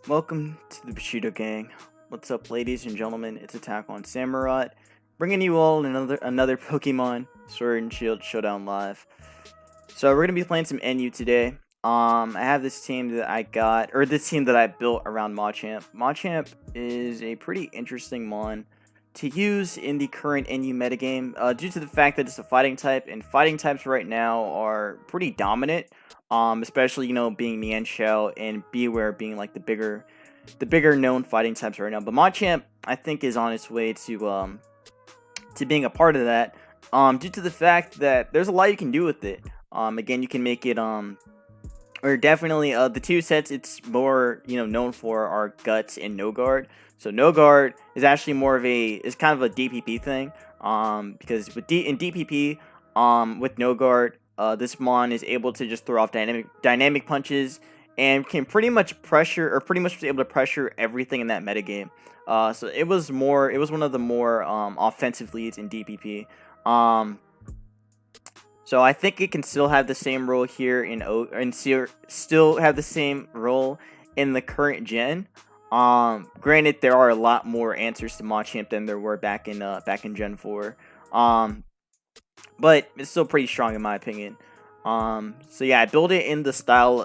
Welcome to the Bushido Gang. What's up, ladies and gentlemen? It's Attack on Samurott, bringing you all another Pokemon Sword and Shield Showdown live. So we're gonna be playing some NU today. I have this team that I got, or this team that I built around Machamp. Machamp is a pretty interesting mon to use in the current NU metagame, due to the fact that it's a fighting type, and fighting types right now are pretty dominant. Especially being Mienshao and Beware being like the bigger known fighting types right now. But Machamp I think is on its way to being a part of that. Due to the fact that there's a lot you can do with it. Again, you can make it or definitely the two sets it's more known for are Guts and No Guard. So No Guard is actually is kind of a DPP thing. Because in DPP, with No Guard, this mon is able to just throw off dynamic punches and can pretty much was able to pressure everything in that metagame. So it was one of the more offensive leads in DPP. So I think it can still have the same role here still have the same role in the current gen. Granted, there are a lot more answers to Machamp than there were back in Gen 4. But it's still pretty strong in my opinion. So yeah, I built it in the style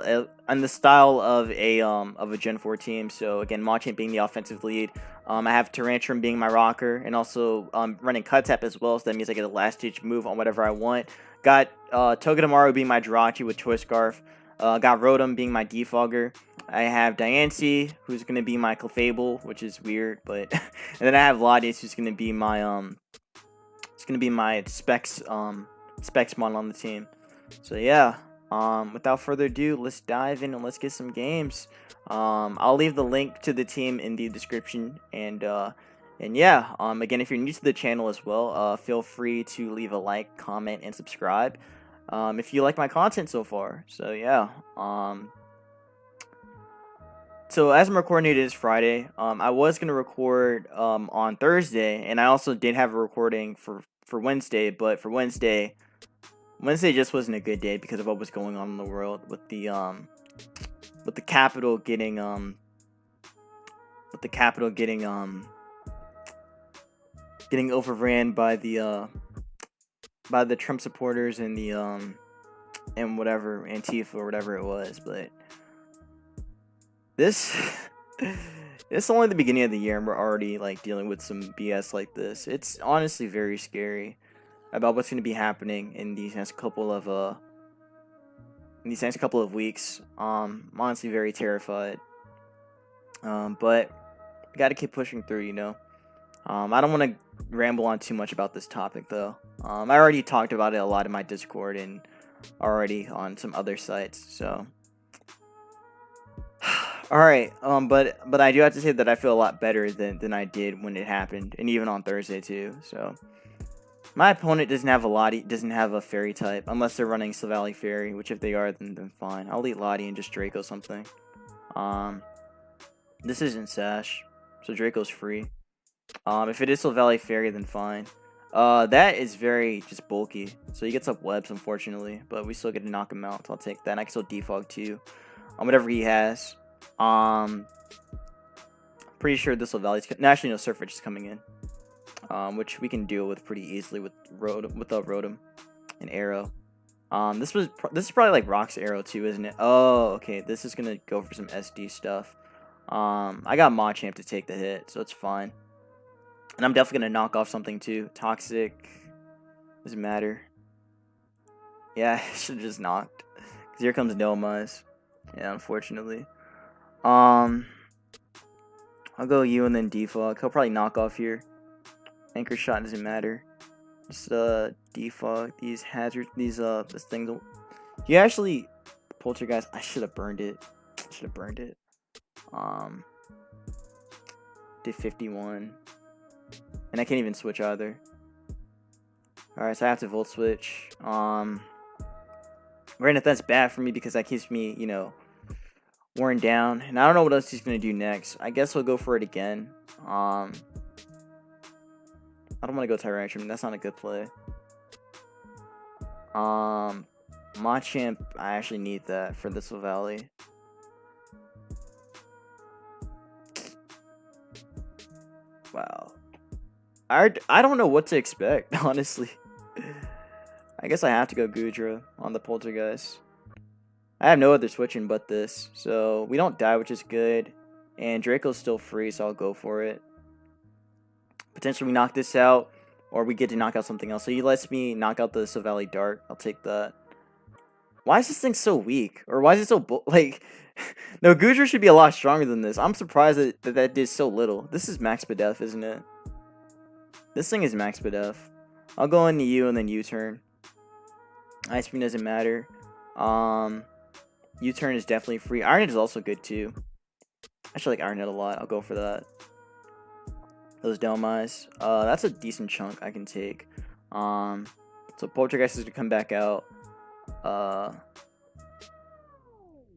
of a Gen 4 team. So again, Machamp being the offensive lead. I have Tyrantrum being my rocker, and also running Cut Tap as well. So that means I get a last ditch move on whatever I want. Got Togedemaru being my Jirachi with Choice Scarf. Got Rotom being my Defogger. I have Diancie, who's gonna be my Clefable, which is weird, but and then I have Latias, who's gonna be my Specs mon on the team. So yeah, without further ado, let's dive in and let's get some games. I'll leave the link to the team in the description, and yeah, again, if you're new to the channel as well, feel free to leave a like, comment, and subscribe if you like my content so far. So yeah, so as I'm recording, it is Friday. I was gonna record on Thursday, and I also did have a recording for Wednesday, but for Wednesday just wasn't a good day because of what was going on in the world with the capital getting getting overran by the Trump supporters and the and whatever Antifa or whatever it was. But this it's only the beginning of the year and we're already like dealing with some BS like this. It's honestly very scary about what's going to be happening in these next couple of weeks. I'm honestly very terrified. But we got to keep pushing through. I don't want to ramble on too much about this topic though. I already talked about it a lot in my Discord and already on some other sites. So all right. But I do have to say that I feel a lot better than I did when it happened, and even on Thursday too. So my opponent doesn't have a fairy type, unless they're running Silvally Fairy, which if they are, then fine. I'll eat Lottie and just Draco something. This isn't Sash, so Draco's free. If it is Silvally Fairy, then fine. That is very just bulky, so he gets up webs, unfortunately, but we still get to knock him out, so I'll take that. And I can still defog too, on whatever he has. Pretty sure this Silvally's actually no, Surfetch is coming in. Which we can deal with pretty easily with Rotom and Arrow. This is probably like Rock's Arrow too, isn't it? Oh, okay. This is gonna go for some SD stuff. I got Machamp to take the hit, so it's fine. And I'm definitely gonna knock off something too. Toxic doesn't matter. Yeah, I should have just knocked. Cause here comes Nomaz. Yeah, unfortunately. I'll go you and then Defog. He'll probably knock off here. Anchor shot doesn't matter. Just defog these hazards, these this thing. You actually Poltergeist. I should have burned it. Did 51, and I can't even switch either. All right, so I have to volt switch. Granted, that's bad for me because that keeps me, worn down, and I don't know what else he's gonna do next. I guess he'll go for it again. I don't want to go Tyrantrum. That's not a good play. Machamp, I actually need that for this Valley. Wow. I don't know what to expect, honestly. I guess I have to go Gudra on the Poltergeist. I have no other switching but this. So we don't die, which is good. And Draco's still free, so I'll go for it. Potentially we knock this out, or we get to knock out something else. So he lets me knock out the Silvally Dart. I'll take that. Why is this thing so weak? Or why is it so like... No, Gudra should be a lot stronger than this. I'm surprised that did so little. This is max Bidef, isn't it? This thing is max Bidef. I'll go into you and then U-turn. Ice Beam doesn't matter. U-turn is definitely free. Iron Head is also good too. I actually like Iron Head a lot. I'll go for that. Those Delmais. That's a decent chunk I can take. So Poltergeist is to come back out.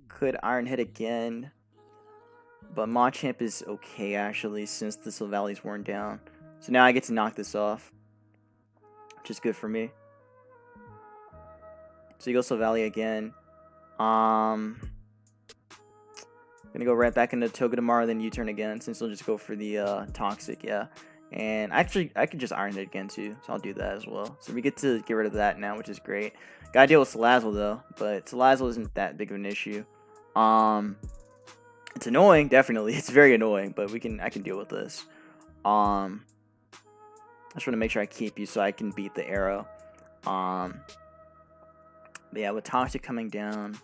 Could Iron Head again. But Machamp is okay actually, since the Silvally's worn down. So now I get to knock this off, which is good for me. So you go Silvally again. Gonna go right back into Togedemaru, then U-turn again, since he'll just go for the Toxic, yeah. And actually, I could just Iron Head again too, so I'll do that as well. So we get to get rid of that now, which is great. Gotta deal with Salazzle though, but Salazzle isn't that big of an issue. It's annoying, definitely. It's very annoying, but I can deal with this. I just want to make sure I keep you so I can beat the arrow. But yeah, with Toxic coming down,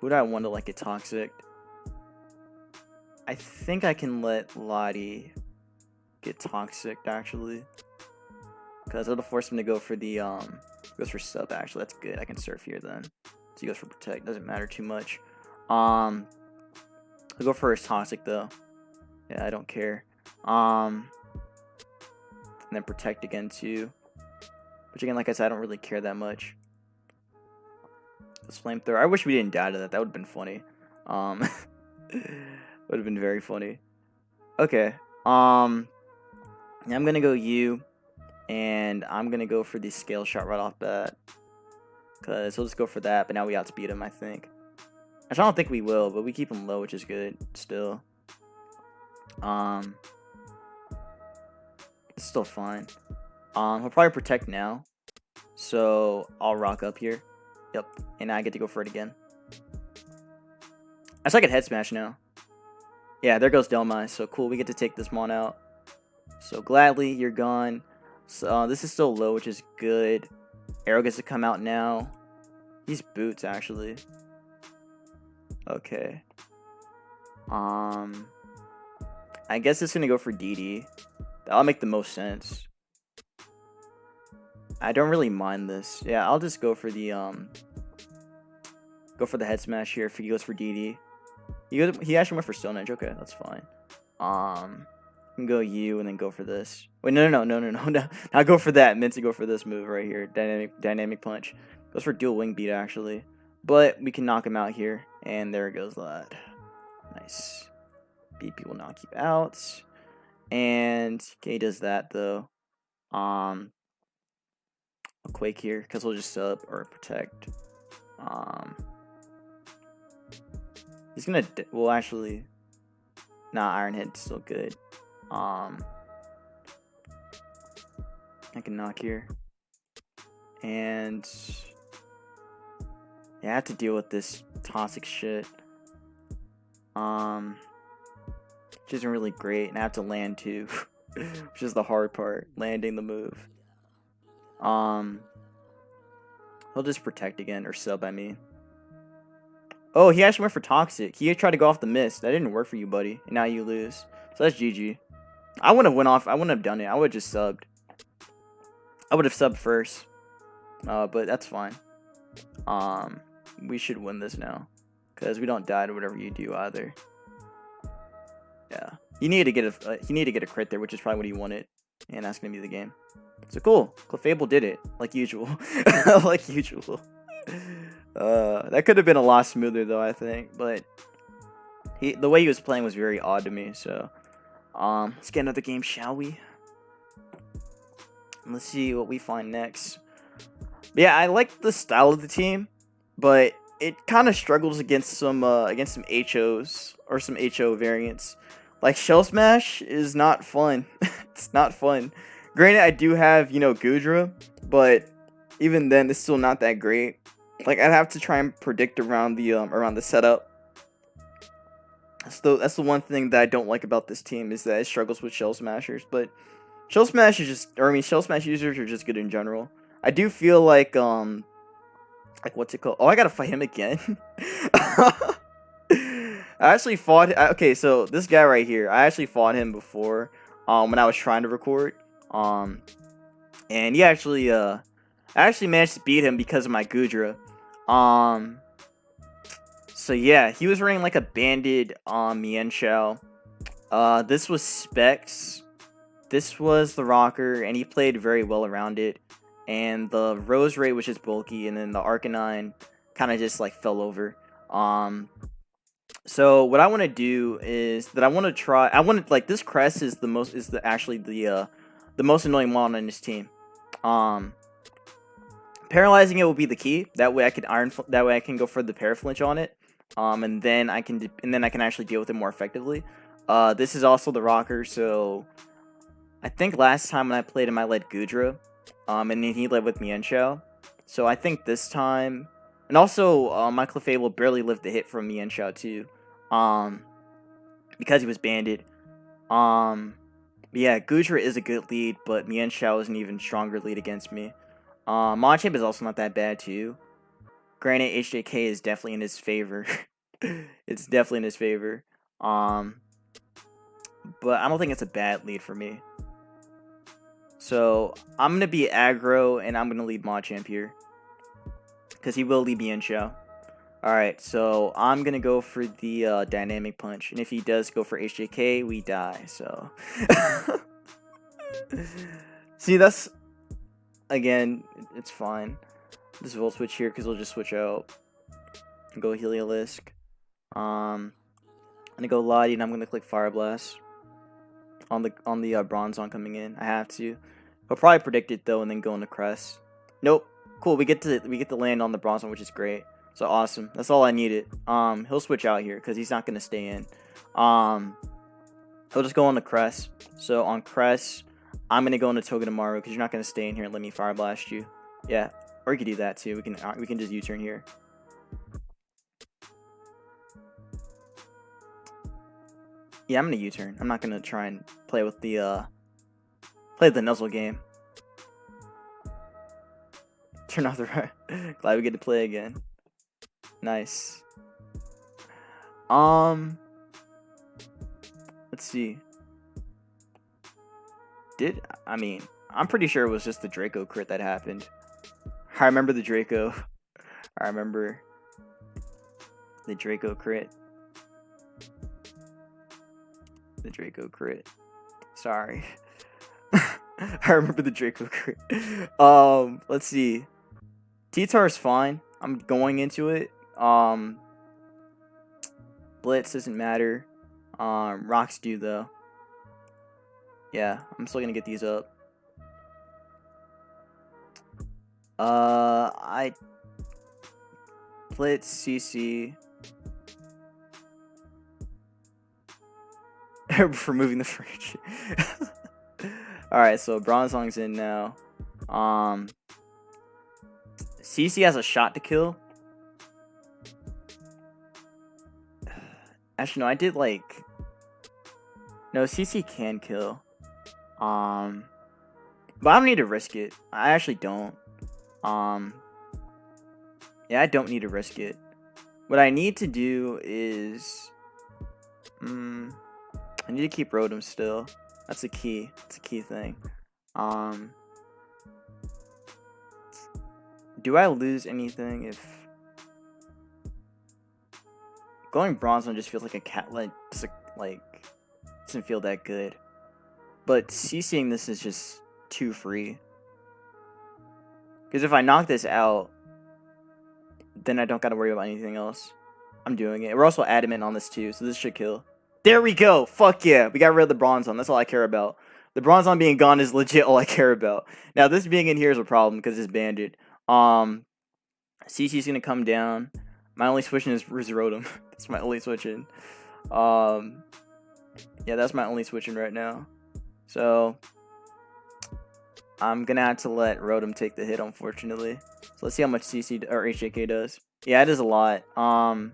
who do I want to like get Toxic? I think I can let Lottie get Toxic actually, because it'll force him to go for the goes for sub actually. That's good. I can surf here then. So he goes for Protect. Doesn't matter too much. I'll go for his Toxic though. Yeah, I don't care. And then Protect again too. Which again, like I said, I don't really care that much. This Flamethrower. I wish we didn't die to that. That would have been funny. Would have been very funny. Okay. I'm gonna go U, and I'm gonna go for the Scale Shot right off bat. Cause he'll just go for that, but now we outspeed him, I think. Actually, I don't think we will, but we keep him low, which is good still. It's still fine. He'll probably Protect now. So I'll rock up here. Yep. And I get to go for it again. I suck at Head Smash now. Yeah, there goes Delmai. So cool, we get to take this Mon out. So gladly, you're gone. So this is still low, which is good. Arrow gets to come out now. He's Boots, actually. Okay. I guess it's gonna go for DD. That'll make the most sense. I don't really mind this. Yeah, I'll just go for the Head Smash here if he goes for DD. He actually went for Stone Edge. Okay, that's fine. Can go U and then go for this. Wait, no. Not go for that. Meant to go for this move right here. Dynamic Punch. Goes for Dual Wing Beat actually, but we can knock him out here, and there goes that. Nice. BP will knock you out, and okay, he does that though. A Quake here because he'll just sub or Protect. He's gonna well actually, nah, Iron Head's still good. I can knock here, and yeah, I have to deal with this toxic shit. Which isn't really great, and I have to land too, which is the hard part, landing the move. He'll just Protect again, or sub, I mean. Oh, he actually went for Toxic. He tried to go off the mist. That didn't work for you, buddy. And now you lose. So that's GG. I wouldn't have went off. I wouldn't have done it. I would have just subbed. I would have subbed first. But that's fine. We should win this now. Because we don't die to whatever you do either. Yeah. He needed to get a crit there, which is probably what he wanted. And that's going to be the game. So cool. Clefable did it. Like usual. Like usual. That could have been a lot smoother though, I think, but the way he was playing was very odd to me. So let's get another game, shall we? Let's see what we find next. But yeah, I like the style of the team, but it kind of struggles against some HOs or some HO variants. Like, Shell Smash is not fun. It's not fun. Granted, I do have, Gudra, but even then, it's still not that great. Like, I'd have to try and predict around the setup. That's the one thing that I don't like about this team, is that it struggles with Shell Smashers. But Shell Smash Shell Smash users are just good in general. I do feel like what's it called? Oh, I gotta fight him again. I actually fought. Okay, so this guy right here, I actually fought him before, when I was trying to record, and I actually managed to beat him because of my Gudra, So yeah, he was running like a banded Mienshao. This was Specs. This was the Rocker, and he played very well around it. And the Rose Ray, which is bulky, and then the Arcanine kind of just like fell over. So what I want to do is that this Crest is the most annoying one on this team. Paralyzing it will be the key. That way I can go for the Paraflinch on it. And then I can actually deal with it more effectively. This is also the Rocker, so I think last time when I played him I led Gudra, and then he led with Mienshao. So I think this time, and also my Clefable barely lived the hit from Mienshao too, because he was banded. Yeah, Gudra is a good lead, but Mienshao is an even stronger lead against me. Machamp is also not that bad too. Granted, HJK is definitely in his favor. It's definitely in his favor. But I don't think it's a bad lead for me. So I'm gonna be aggro, and I'm gonna lead Machamp here, because he will lead Mienshao. Alright, so I'm gonna go for the Dynamic Punch, and if he does go for HJK, we die. So see, that's, again, it's fine. This Volt Switch here, because we'll just switch out and go Heliolisk. I'm gonna go Lottie, and I'm gonna click Fire Blast on the Bronzong coming in. I have to. I'll probably predict it though, and then go into Crest. Nope. Cool. We get to land on the Bronzong, which is great. So awesome. That's all I needed. He'll switch out here because he's not gonna stay in. He'll just go on the Crest. So on Crest, I'm gonna go into Togedemaru because you're not gonna stay in here and let me Fire Blast you. Yeah. Or you could do that too. We can just U-turn here. Yeah, I'm gonna U-turn. I'm not gonna try and play with the Nuzzle game. Turn off the right. Glad we get to play again. Nice. Let's see. I'm pretty sure it was just the Draco crit that happened. I remember the Draco. I remember the Draco crit. The Draco crit. Sorry. I remember the Draco crit. Let's see. T-Tar's fine. I'm going into it. Blitz doesn't matter. Rocks do though. Yeah, I'm still gonna get these up. I Blitz CC for moving the fridge. Alright, so Bronzong's in now. CC has a shot to kill. Actually, no, I did like... No, CC can kill. But I don't need to risk it. I actually don't. Yeah, I don't need to risk it. What I need to do is... I need to keep Rotom still. That's a key. It's a key thing. Do I lose anything if... Going Bronzong just feels like a cat, like doesn't feel that good. But CCing this is just too free. Because if I knock this out, then I don't gotta worry about anything else. I'm doing it. We're also adamant on this too, so this should kill. There we go! Fuck yeah! We got rid of the Bronzong. That's all I care about. The Bronzong being gone is legit all I care about. Now this being in here is a problem because it's banded. CC's gonna come down. My only switching is Rotom. That's my only switching. Yeah, that's my only switching right now. So I'm gonna have to let Rotom take the hit, unfortunately. So let's see how much CC or HJK does. Yeah, it is a lot. That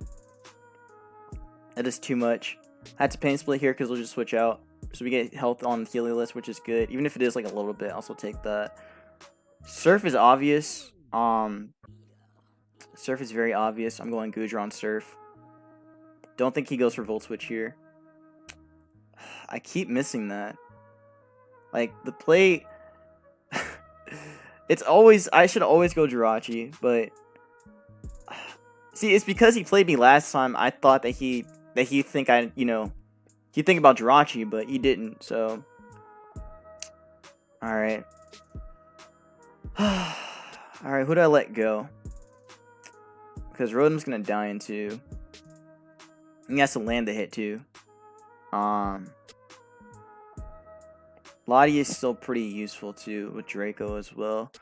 is too much. I had to pain split here because we'll just switch out. So we get health on Heliolisk, which is good. Even if it is like a little bit, I'll also take that. Surf is obvious. Surf is very obvious. I'm going Goodra on Surf. Don't think he goes for Volt Switch here. I keep missing that. Like, the play... it's always... I should always go Jirachi, but... See, it's because he played me last time, I thought that he think I, you know... He'd think about Jirachi, but he didn't, so... Alright. Alright, who do I let go? Because Rotom's gonna die in 2. He has to land the hit too. Lottie is still pretty useful too with Draco as well.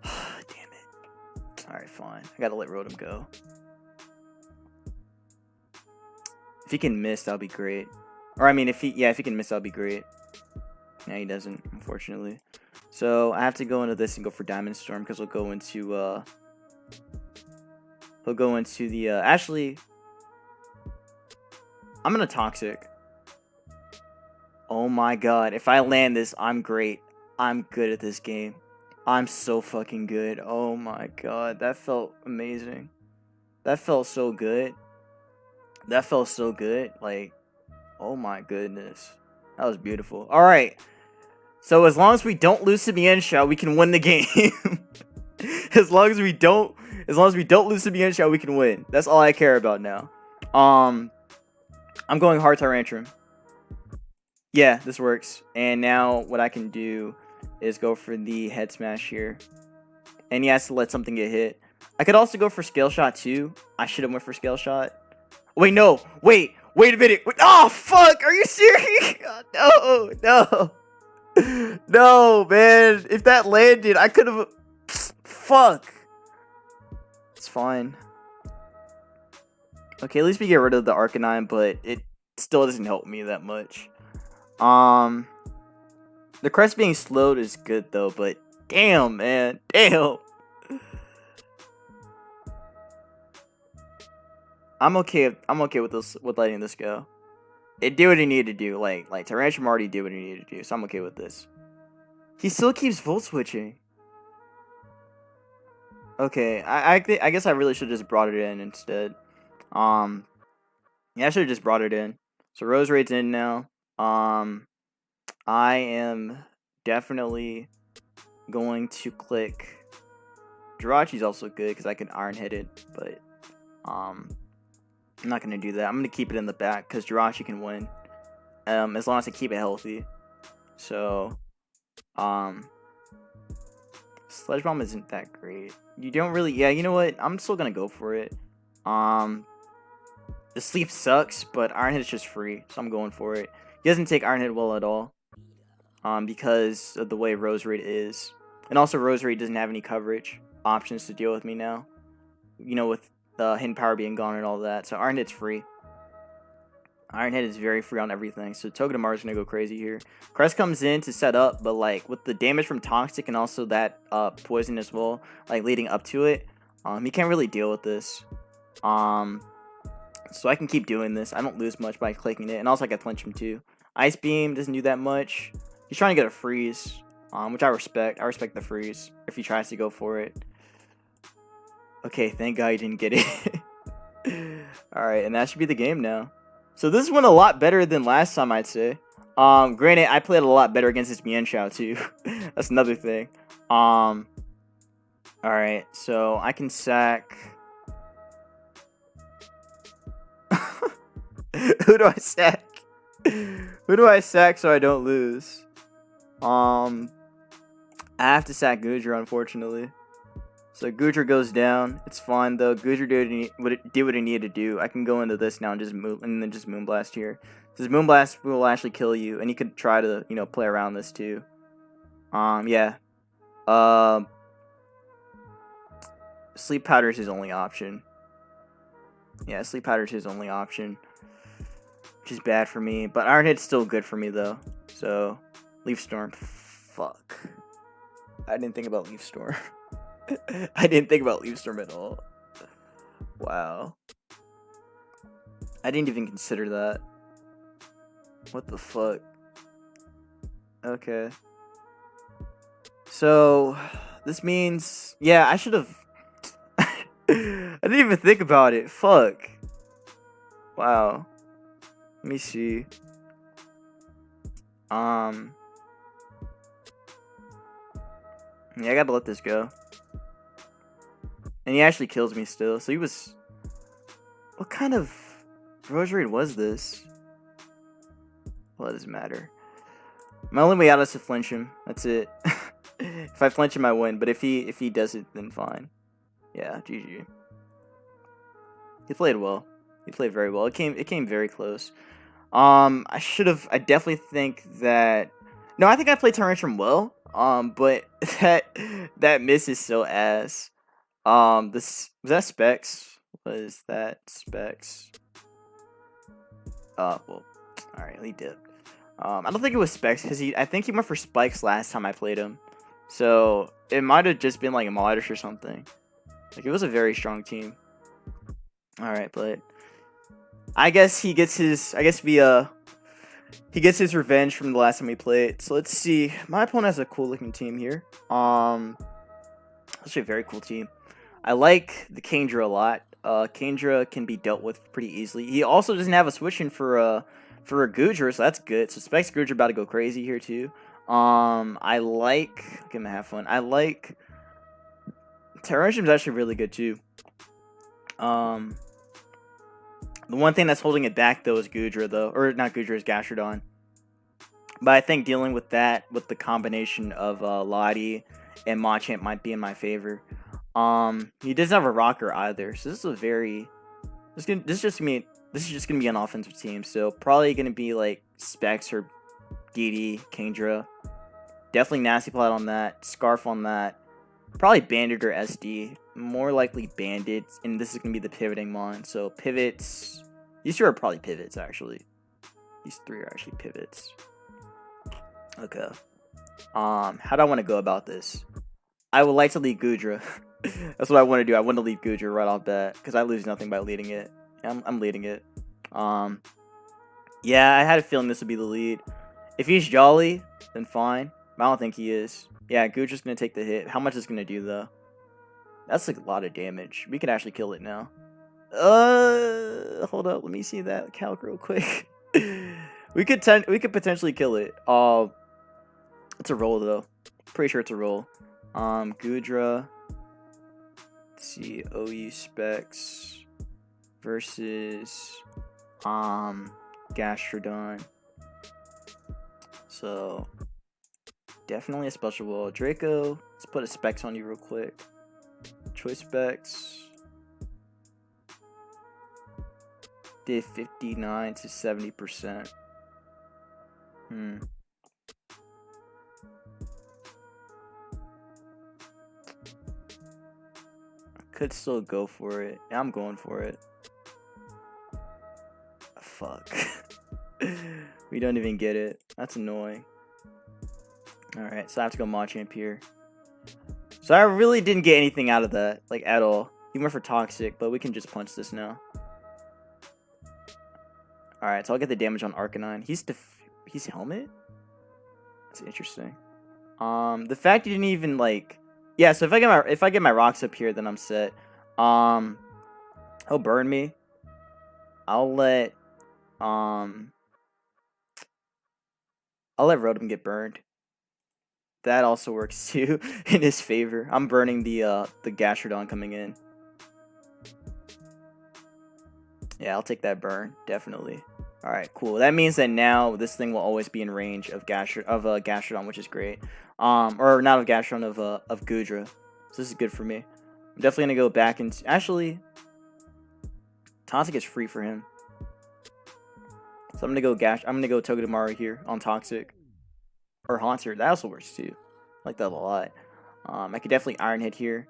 Damn it. Alright, fine. I gotta let Rotom go. If he can miss, that'll be great. Or I mean, if he can miss, that'll be great. Yeah, he doesn't, unfortunately. So I have to go into this and go for Diamond Storm because he'll go into the actually, I'm gonna Toxic. Oh my god, if I land this, I'm great. I'm good at this game. I'm so fucking good. Oh my god, that felt amazing. That felt so good. That felt so good. Like, oh my goodness. That was beautiful. Alright. So as long as we don't lose to Mienshao, we can win the game. As long as we don't lose to Mienshao, we can win. That's all I care about now. I'm going hard Tyrantrum. Yeah, this works. And now what I can do is go for the head smash here. And he has to let something get hit. I could also go for Scale Shot too. I should have went for Scale Shot. Wait, no. Wait a minute. Oh, fuck. Are you serious? No. No, man. If that landed, I could have... Fuck. It's fine. Okay, at least we get rid of the Arcanine, but it still doesn't help me that much. The crest being slowed is good though, but damn, man. Damn. I'm okay with this, with letting this go. It did what it needed to do. Like Tyrantrum already did what he needed to do, so I'm okay with this. He still keeps Volt Switching. Okay, I guess I really should have just brought it in instead. Yeah, I should have just brought it in. So Roserade's in now. I am definitely going to click. Jirachi's also good because I can Iron Hit it, but I'm not gonna do that. I'm gonna keep it in the back because Jirachi can win, as long as I keep it healthy. So, Sledge Bomb isn't that great. You don't really, yeah. You know what? I'm still gonna go for it. The sleep sucks, but Iron Hit is just free, so I'm going for it. He doesn't take Iron Hit well at all, because of the way Roserade is, and also Roserade doesn't have any coverage options to deal with me now. You know, with hidden power being gone and all that, so Iron Hit's free. Iron Hit is very free on everything, so Togedemaru is gonna go crazy here. Crest comes in to set up, but like with the damage from Toxic and also that poison as well, like leading up to it, he can't really deal with this. So I can keep doing this. I don't lose much by clicking it, and also I can flinch him too. Ice Beam doesn't do that much. He's trying to get a freeze, which I respect. I respect the freeze if he tries to go for it. Okay, thank God he didn't get it. Alright, and that should be the game now. So this went a lot better than last time, I'd say. Granted, I played a lot better against this Mienshao too. That's another thing. Alright, so I can sack... Who do I sack? Who do I sack so I don't lose? I have to sack Goodra, unfortunately. So Goodra goes down. It's fine though. Goodra did what it needed to do. I can go into this now and just move, and then just Moonblast here. Because Moonblast will actually kill you, and you could try to, you know, play around this too. Yeah. Sleep Powder is his only option. Yeah, Sleep Powder is his only option. which is bad for me. But Iron Head's still good for me though. So Leaf Storm. Fuck. I didn't think about Leaf Storm. I didn't think about Leaf Storm at all. Wow. I didn't even consider that. What the fuck? Okay. So, this means... Yeah, I should have... I didn't even think about it. Fuck. Wow. Let me see. Yeah, I gotta let this go. And he actually kills me still. So he was... What kind of Rose Raid was this? Well, it doesn't matter. My only way out is to flinch him. That's it. If I flinch him, I win. But if he does it, then fine. Yeah, GG. He played well. He played very well. It came very close. I definitely think that... No, I think I played Tyrantrum well. But that miss is so ass. Was that Specs? Was that Specs? Well, alright, he dipped. I don't think it was Specs, because I think he went for Spikes last time I played him. So, it might have just been like a Modish or something. Like, it was a very strong team. Alright, but I guess he gets his revenge from the last time we played. So let's see. My opponent has a cool looking team here. Actually a very cool team. I like the Kandra a lot. Kandra can be dealt with pretty easily. He also doesn't have a switch in for a Goodra, so that's good. So Specs Goodra about to go crazy here too. I like... Give him a half one. I like... Terrarium's actually really good too. The one thing that's holding it back though is Goodra though. Or not Goodra, is Gastrodon. But I think dealing with that, with the combination of Lottie and Machamp might be in my favor. He doesn't have a rocker either. So this is a very... This is just gonna be an offensive team. So probably gonna be like Specs or DD, Kandra. Definitely Nasty Plot on that. Scarf on that. Probably Bandit or SD. More likely Bandit. And this is going to be the pivoting mon. So pivots. These two are probably pivots, actually. These three are actually pivots. Okay. How do I want to go about this? I would like to lead Goodra. That's what I want to do. I want to lead Goodra right off bat. Because I lose nothing by leading it. I'm leading it. Yeah, I had a feeling this would be the lead. If he's Jolly, then fine. I don't think he is. Yeah, Goodra's going to take the hit. How much is it going to do, though? That's like a lot of damage. We can actually kill it now. Hold up. Let me see that calc real quick. we could potentially kill it. It's a roll, though. Pretty sure it's a roll. Goodra. Let's see. OU Specs versus Gastrodon. So... Definitely a special wall. Draco, let's put a Specs on you real quick. Choice Specs. Did 59 to 70%. Could still go for it. Yeah, I'm going for it. Fuck. We don't even get it. That's annoying. Alright, so I have to go Machamp here. So I really didn't get anything out of that, like, at all. He went for Toxic, but we can just punch this now. Alright, so I'll get the damage on Arcanine. He's Helmet? That's interesting. The fact he didn't even, like... Yeah, so if I get my rocks up here, then I'm set. He'll burn me. I'll let Rotom get burned. That also works too in his favor. I'm burning the Gastrodon coming in. Yeah, I'll take that burn, definitely. All right, cool. That means that now this thing will always be in range of Gastrodon, which is great. Or not of Gastrodon, of Goodra. So this is good for me. I'm definitely gonna go back and actually, Toxic is free for him. So I'm gonna go Togedemaru here on Toxic. Or Haunter, that also works too. I like that a lot. I could definitely Iron Head here.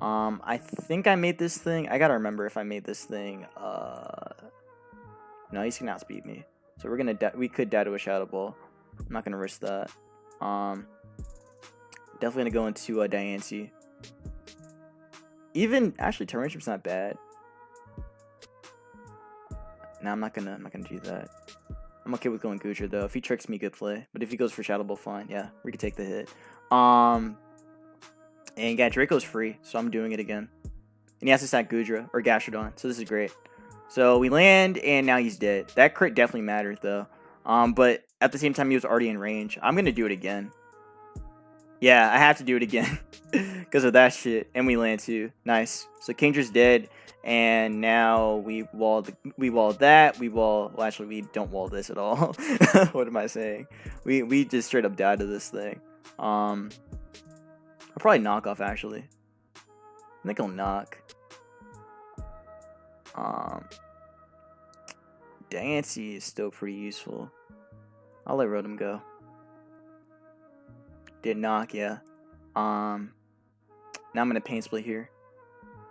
I think I made this thing. I gotta remember if I made this thing. No, he's gonna outspeed me. So we're gonna we could die to a Shadow Ball. I'm not gonna risk that. Definitely gonna go into Diancie. Even actually, Torrentium's not bad. Nah, I'm not gonna do that. I'm okay with going Goodra though. If he tricks me, good play. But if he goes for Shadow Ball, fine. Yeah, we can take the hit. And yeah, Draco's free, so I'm doing it again. And he has to sack Goodra or Gastrodon, so this is great. So we land, and now he's dead. That crit definitely mattered though. But at the same time, he was already in range. I'm gonna do it again. Yeah, I have to do it again because of that shit. And we land too. Nice. So Kingdra's dead. And now we wall that. Well, actually, we don't wall this at all. What am I saying? We just straight up die to this thing. I'll probably knock off, actually. I think I'll knock. Diancie is still pretty useful. I'll let Rotom go. Did knock, yeah. Now I'm gonna Pain Split here.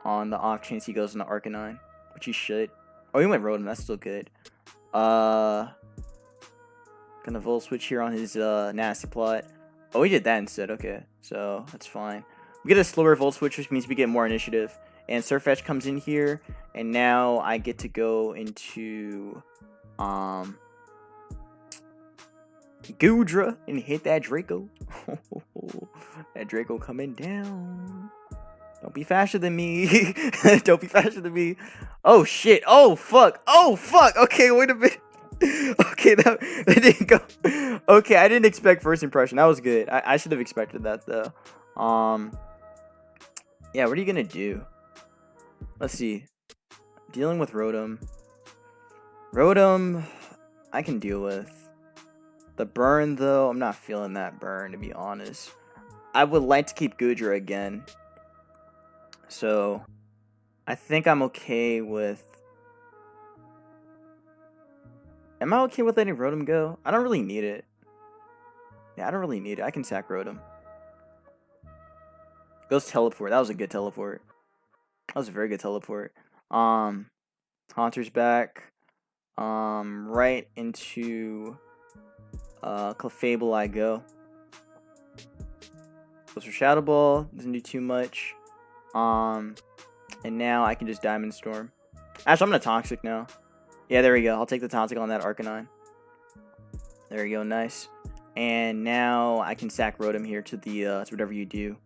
On the off chance he goes into Arcanine, which he should. Oh, he went Rotom, that's still good. Gonna Volt Switch here on his Nasty Plot. Oh, he did that instead, okay. So, that's fine. We get a slower Volt Switch, which means we get more initiative. And Surfetch comes in here, and now I get to go into Goodra and hit that Draco. That Draco coming down. Don't be faster than me. Don't be faster than me. Oh shit. Oh fuck. Oh fuck. Okay, wait a minute. Okay, that didn't go. Okay, I didn't expect first impression. That was good. I should have expected that though. Yeah, what are you gonna do? Let's see. Dealing with Rotom. Rotom, I can deal with. The burn though, I'm not feeling that burn to be honest. I would like to keep Goodra again. So, I think I'm okay with... Am I okay with letting Rotom go? I don't really need it. Yeah, I don't really need it. I can sack Rotom. Goes Teleport. That was a good teleport. That was a very good teleport. Haunter's back. Right into... Clefable I go. Goes for Shadow Ball. Doesn't do too much. And now I can just Diamond Storm. Actually, I'm gonna Toxic now. Yeah, there we go. I'll take the Toxic on that Arcanine. There we go, nice. And now I can sack Rotom here to the to whatever you do.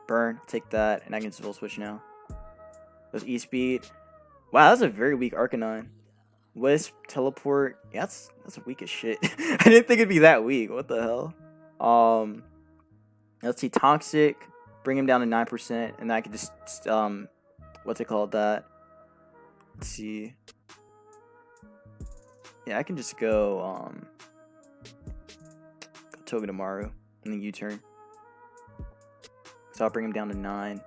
Burn, take that, and I can just Volt Switch now. Goes E-Speed. Wow, that's a very weak Arcanine. Wisp, Teleport. Yeah, that's weak as shit. I didn't think it'd be that weak. What the hell? Let's see, Toxic. Bring him down to 9%, and I can just, what's it called, that? Let's see. Yeah, I can just go, Togedemaru, and then U-turn. So I'll bring him down to 9.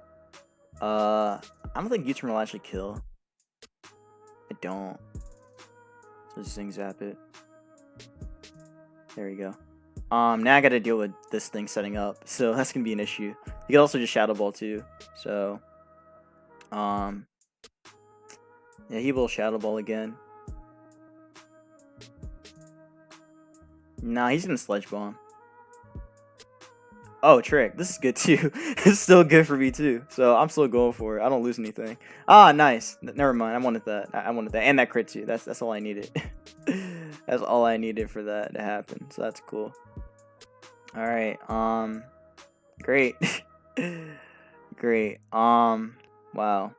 I don't think U-turn will actually kill. I don't. So this thing zap it. There we go. Now I gotta deal with this thing setting up, so that's gonna be an issue. You can also just Shadow Ball too, so yeah, he will Shadow Ball again. Nah, he's gonna Sledge Bomb. Oh, Trick, this is good too. It's still good for me too, so I'm still going for it. I don't lose anything. Ah, nice. Never mind. I wanted that. I wanted that, and that crit too. That's all I needed. That's all I needed for that to happen. So that's cool. All right. Great. Great. Wow. All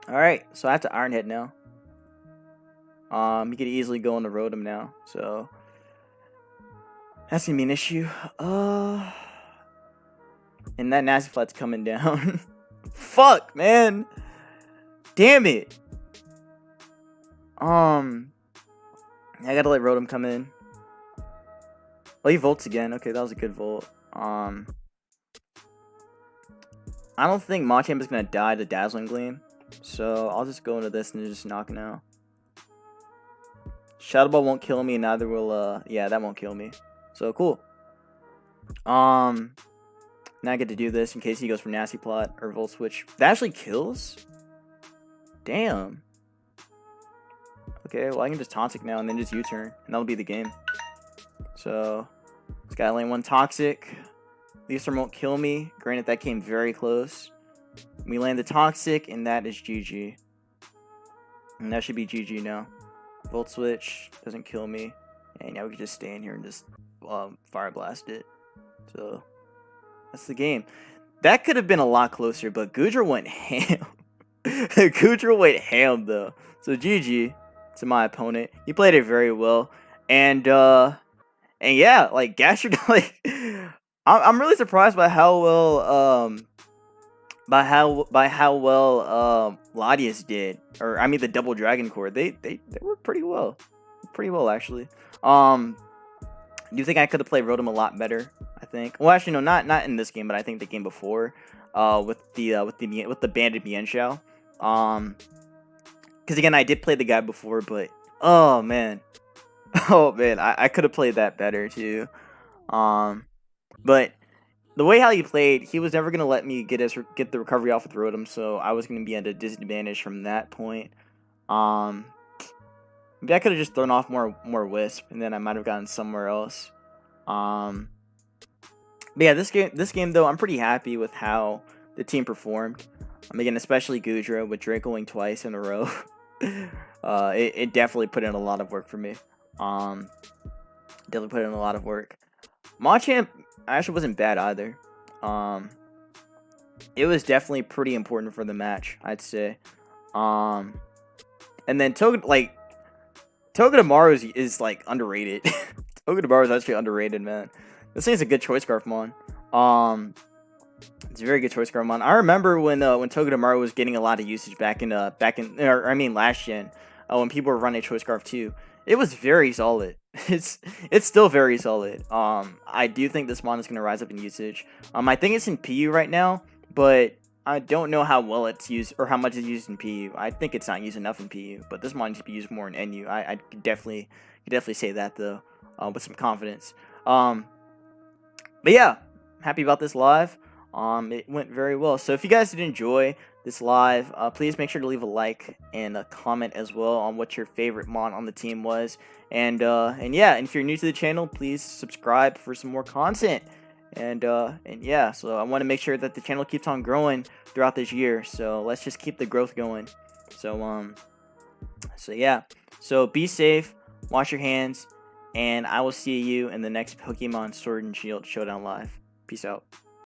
right. So I have to Iron Head now. He could easily go on the Rotom now. So that's gonna be an issue. And that Nasty Flat's coming down. Fuck, man. Damn it. I gotta let Rotom come in. Oh, he Volts again. Okay, that was a good Volt. I don't think Machamp is gonna die to Dazzling Gleam. So I'll just go into this and just knock now. Shadow Ball won't kill me, and neither will yeah, that won't kill me. So cool. Now I get to do this in case he goes for Nasty Plot or Volt Switch. That actually kills? Damn. Okay, well I can just Toxic now and then just U-turn, and that'll be the game. So, this guy lane 1 Toxic. Leafstorm won't kill me. Granted, that came very close. We land the Toxic, and that is GG. And that should be GG now. Volt Switch doesn't kill me. And now we can just stay in here and just Fire Blast it. So, that's the game. That could have been a lot closer, but Goodra went ham. Goodra went ham, though. So, GG to my opponent. He played it very well. And yeah, like, Gastrodon, like, I'm really surprised by how well, Latias did, or I mean the double Dragon Core. They were pretty well, actually. Do you think I could have played Rotom a lot better? I think. Well, actually, no, not in this game, but I think the game before, with the Banded Mienshao. Because again, I did play the guy before, but oh man, I could have played that better too. But the way how he played, he was never gonna let me get the recovery off with Rotom, so I was gonna be at a disadvantage from that point. Maybe I could have just thrown off more Wisp, and then I might have gotten somewhere else. But yeah, this game though, I'm pretty happy with how the team performed. Again, especially Goodra with Dracoing twice in a row. It definitely put in a lot of work for me. Definitely put in a lot of work. Machamp actually wasn't bad either. It was definitely pretty important for the match, I'd say. And then Togedemaru is like underrated. Togedemaru is actually underrated, man. This thing's a good choice scarf mon. It's a very good choice scarf mon. I remember when Togedemaru was getting a lot of usage back in last gen, when people were running choice scarf 2. It was very solid. It's still very solid. I do think this mon is gonna rise up in usage. I think it's in PU right now, but I don't know how well it's used or how much it's used in PU. I think it's not used enough in PU, but this mon needs to be used more in NU. I could definitely say that though, with some confidence. But yeah, happy about this live. It went very well. So if you guys did enjoy this live, please make sure to leave a like and a comment as well on what your favorite mon on the team was. And yeah, and if you're new to the channel, please subscribe for some more content. And yeah, so I want to make sure that the channel keeps on growing throughout this year. So let's just keep the growth going. So yeah. So be safe, wash your hands, and I will see you in the next Pokemon Sword and Shield Showdown live. Peace out.